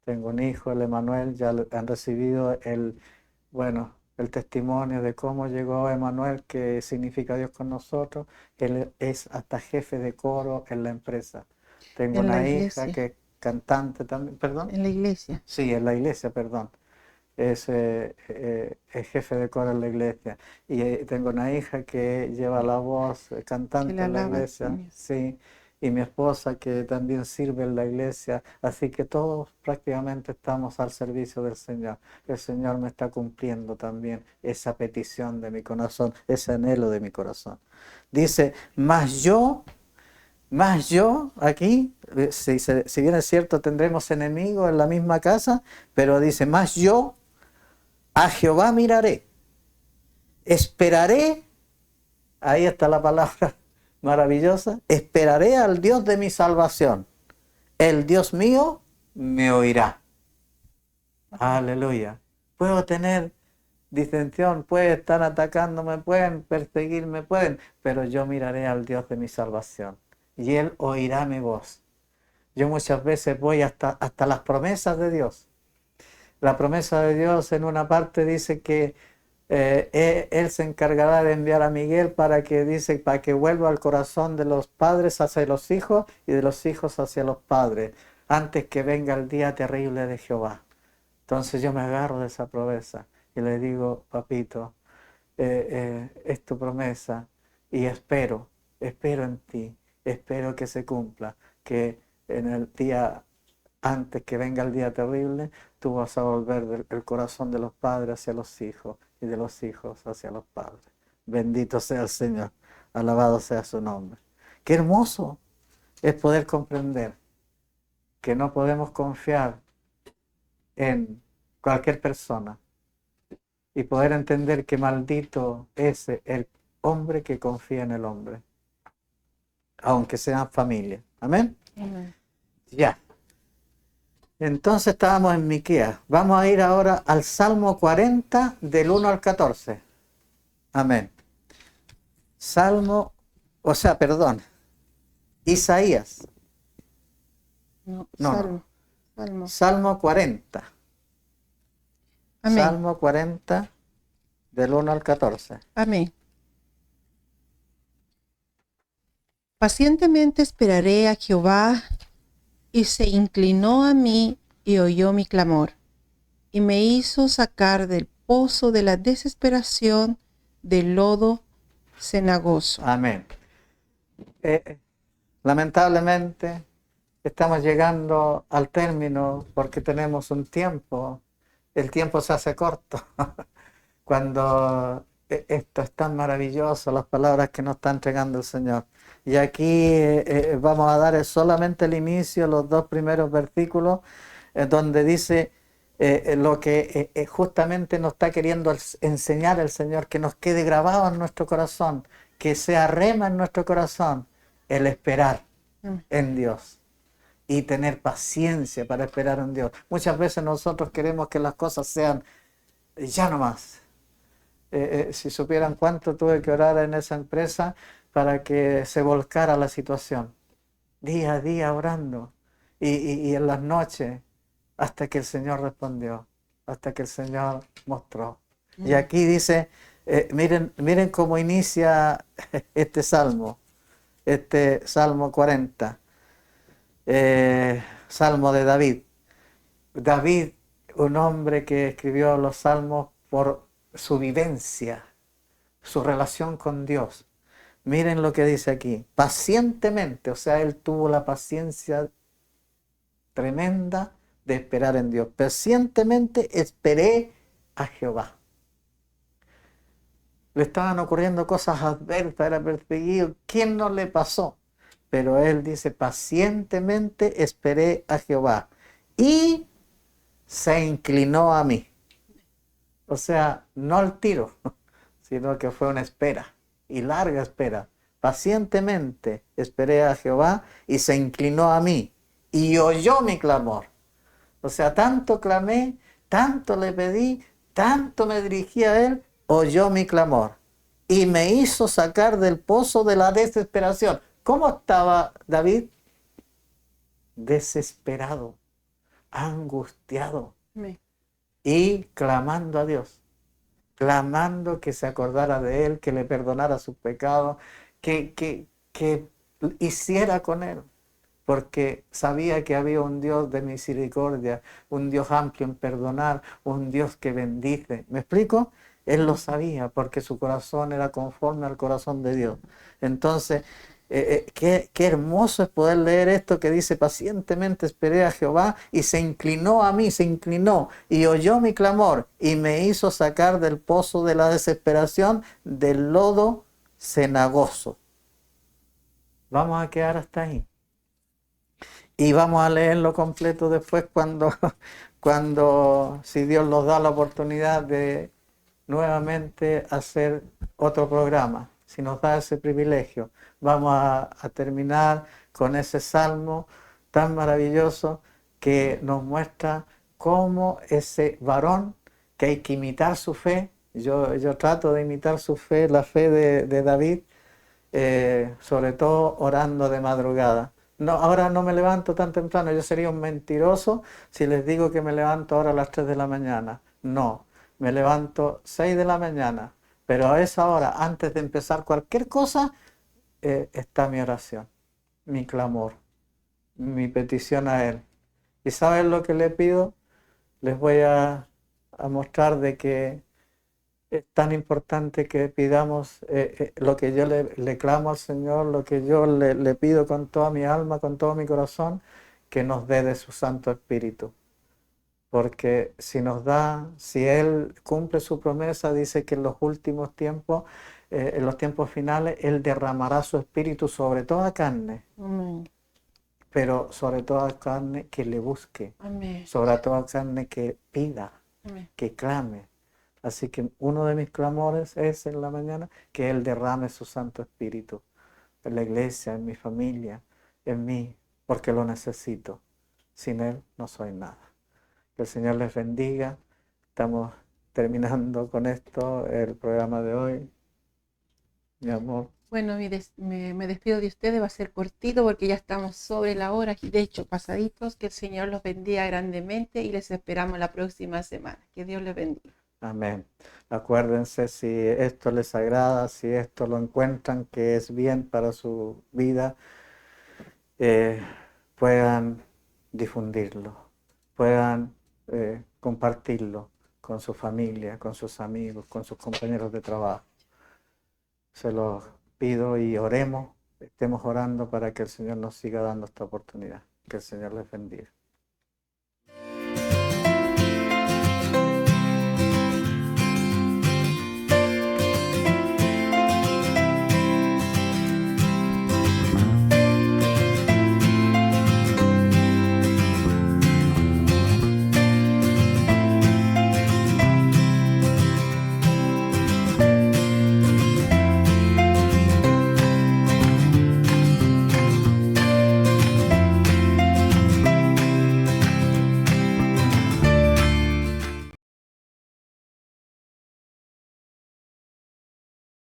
Tengo un hijo, el Emanuel, ya han recibido el testimonio de cómo llegó Emanuel, que significa Dios con nosotros. Él es hasta jefe de coro en la empresa. Tengo En la una hija iglesia, que es cantante también, ¿perdón? en la iglesia. Sí, en la iglesia, perdón. Es jefe de coro en la iglesia. Y tengo una hija que lleva la voz, Que le cantante en la alaba al iglesia, Señor. sí. Y mi esposa que también sirve en la iglesia. Así que todos prácticamente estamos al servicio del Señor. El Señor me está cumpliendo también esa petición de mi corazón, ese anhelo de mi corazón. Dice, más yo, aquí, si bien es cierto, tendremos enemigos en la misma casa, pero dice, más yo a Jehová miraré, esperaré, ahí está la palabra maravillosa, esperaré al Dios de mi salvación. El Dios mío me oirá. Aleluya. Puedo tener disensión, pueden estar atacándome, pueden perseguirme, pueden, pero yo miraré al Dios de mi salvación y Él oirá mi voz. Yo muchas veces voy hasta las promesas de Dios. La promesa de Dios en una parte dice que Él se encargará de enviar a Miguel para que vuelva al corazón de los padres hacia los hijos y de los hijos hacia los padres, antes que venga el día terrible de Jehová. Entonces yo me agarro de esa promesa y le digo, papito, es tu promesa y espero en ti, espero que se cumpla, que en el día, antes que venga el día terrible, tú vas a volver el corazón de los padres hacia los hijos y de los hijos hacia los padres. Bendito sea el Señor, alabado sea su nombre. Qué hermoso es poder comprender que no podemos confiar en cualquier persona y poder entender que maldito es el hombre que confía en el hombre, aunque sean familia. Amén. Amén. Ya. Entonces estábamos en Miqueas. Vamos a ir ahora al Salmo 40 del 1 al 14. Amén. Isaías. No, No. Salmo. Salmo 40. Amén. Salmo 40 del 1 al 14. Amén. Pacientemente esperaré a Jehová, y se inclinó a mí y oyó mi clamor, y me hizo sacar del pozo de la desesperación, del lodo cenagoso. Amén. Lamentablemente estamos llegando al término porque tenemos un tiempo. El tiempo se hace corto. Cuando esto es tan maravilloso, las palabras que nos está entregando el Señor. Y aquí vamos a dar solamente el inicio, los 2 primeros versículos, donde dice lo que justamente nos está queriendo enseñar el Señor, que nos quede grabado en nuestro corazón, que sea rema en nuestro corazón, el esperar en Dios y tener paciencia para esperar en Dios. Muchas veces nosotros queremos que las cosas sean ya nomás. Si supieran cuánto tuve que orar en esa empresa para que se volcara la situación, día a día orando y en las noches, hasta que el Señor respondió, hasta que el Señor mostró. Y aquí dice, miren cómo inicia este Salmo 40, Salmo de David. David, un hombre que escribió los salmos por su vivencia, su relación con Dios. Miren lo que dice aquí, pacientemente, o sea, él tuvo la paciencia tremenda de esperar en Dios. Pacientemente esperé a Jehová. Le estaban ocurriendo cosas adversas, era perseguido. ¿Quién no le pasó? Pero él dice, pacientemente esperé a Jehová y se inclinó a mí. O sea, no al tiro, sino que fue una espera, y larga espera. Pacientemente esperé a Jehová y se inclinó a mí y oyó mi clamor. O sea, tanto clamé, tanto le pedí, tanto me dirigí a él, oyó mi clamor y me hizo sacar del pozo de la desesperación. ¿Cómo estaba David? Desesperado, angustiado y clamando a Dios, clamando que se acordara de él, que le perdonara sus pecados, que hiciera con él, porque sabía que había un Dios de misericordia, un Dios amplio en perdonar, un Dios que bendice. ¿Me explico? Él lo sabía porque su corazón era conforme al corazón de Dios. Entonces, qué hermoso es poder leer esto que dice, pacientemente esperé a Jehová y se inclinó a mí, se inclinó y oyó mi clamor y me hizo sacar del pozo de la desesperación, del lodo cenagoso. Vamos a quedar hasta ahí. Y vamos a leerlo completo después cuando si Dios nos da la oportunidad de nuevamente hacer otro programa. Si nos da ese privilegio, vamos a terminar con ese salmo tan maravilloso que nos muestra cómo ese varón, que hay que imitar su fe. Yo trato de imitar su fe, la fe de David, sobre todo orando de madrugada. No, ahora no me levanto tan temprano, yo sería un mentiroso si les digo que me levanto ahora a las 3 de la mañana. No, me levanto 6 de la mañana, pero a esa hora, antes de empezar cualquier cosa, está mi oración, mi clamor, mi petición a Él. ¿Y saben lo que le pido? Les voy a mostrar de que es tan importante que pidamos lo que yo le clamo al Señor, lo que yo le pido con toda mi alma, con todo mi corazón, que nos dé de su Santo Espíritu. Porque si nos da, si Él cumple su promesa, dice que en los últimos tiempos, en los tiempos finales, Él derramará su Espíritu sobre toda carne. Amén. pero sobre toda carne que le busque, Amén. sobre toda carne que pida, Amén. que clame. Así que uno de mis clamores es en la mañana que Él derrame su Santo Espíritu en la iglesia, en mi familia, en mí, porque lo necesito. Sin Él no soy nada. Que el Señor les bendiga. Estamos terminando con esto el programa de hoy. Mi amor. Bueno, me despido de ustedes, va a ser cortito porque ya estamos sobre la hora y de hecho pasaditos. Que el Señor los bendiga grandemente y les esperamos la próxima semana. Que Dios les bendiga. Amén. Acuérdense, si esto les agrada, si esto lo encuentran que es bien para su vida, puedan difundirlo, puedan compartirlo con su familia, con sus amigos, con sus compañeros de trabajo. Se los pido y oremos, estemos orando para que el Señor nos siga dando esta oportunidad. Que el Señor les bendiga.